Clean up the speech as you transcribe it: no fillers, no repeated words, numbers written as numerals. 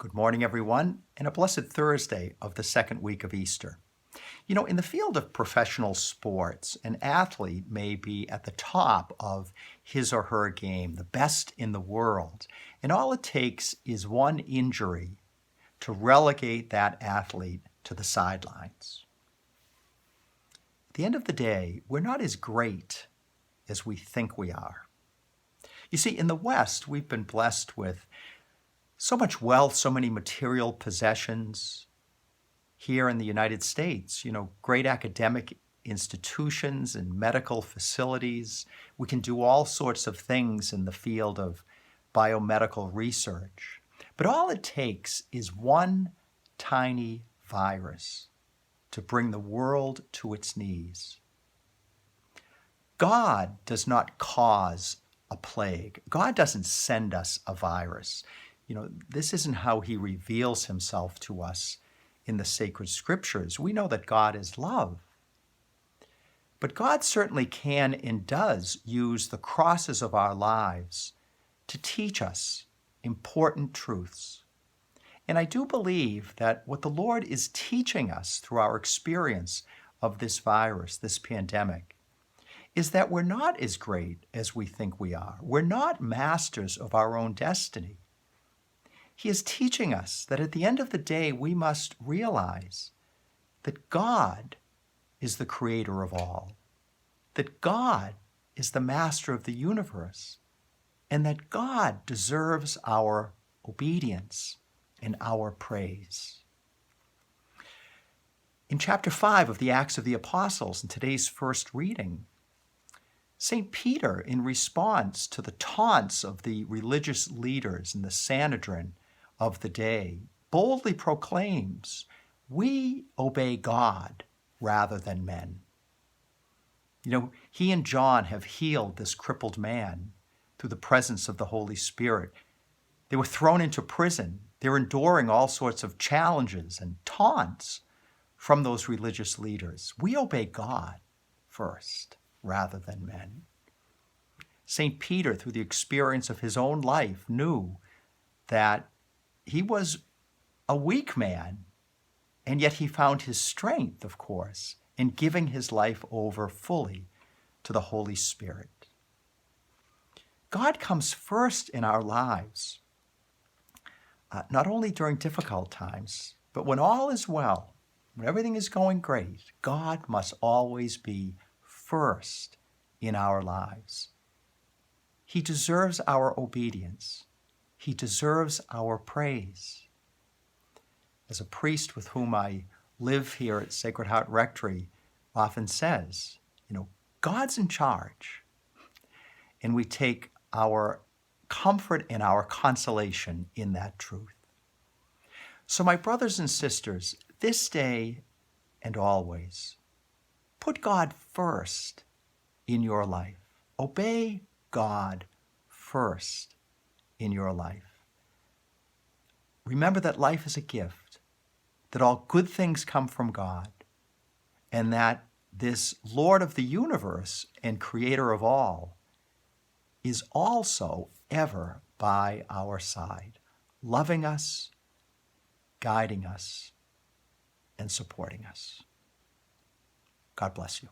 Good morning, everyone, and a blessed Thursday of the second week of Easter. You know, in the field of professional sports, an athlete may be at the top of his or her game, the best in the world, and all it takes is one injury to relegate that athlete to the sidelines. At the end of the day, we're not as great as we think we are. You see, in the West, we've been blessed with so much wealth, so many material possessions. Here in the United States, great academic institutions and medical facilities. We can do all sorts of things in the field of biomedical research. But all it takes is one tiny virus to bring the world to its knees. God does not cause a plague. God doesn't send us a virus. This isn't how he reveals himself to us in the sacred scriptures. We know that God is love. But God certainly can and does use the crosses of our lives to teach us important truths. And I do believe that what the Lord is teaching us through our experience of this virus, this pandemic, is that we're not as great as we think we are. We're not masters of our own destiny. He is teaching us that at the end of the day, we must realize that God is the creator of all, that God is the master of the universe, and that God deserves our obedience and our praise. In chapter 5 of the Acts of the Apostles, in today's first reading, St. Peter, in response to the taunts of the religious leaders in the Sanhedrin of the day, boldly proclaims, "We obey God rather than men." He and John have healed this crippled man through the presence of the Holy Spirit. They were thrown into prison. They're enduring all sorts of challenges and taunts from those religious leaders. We obey God first rather than men. St. Peter, through the experience of his own life, knew that he was a weak man, and yet he found his strength, of course, in giving his life over fully to the Holy Spirit. God comes first in our lives, not only during difficult times, but when all is well, when everything is going great. God must always be first in our lives. He deserves our obedience. He deserves our praise. As a priest with whom I live here at Sacred Heart Rectory often says, God's in charge. And we take our comfort and our consolation in that truth. So my brothers and sisters, this day and always, put God first in your life. Obey God first in your life. Remember that life is a gift, that all good things come from God, and that this Lord of the universe and creator of all is also ever by our side, loving us, guiding us, and supporting us. God bless you.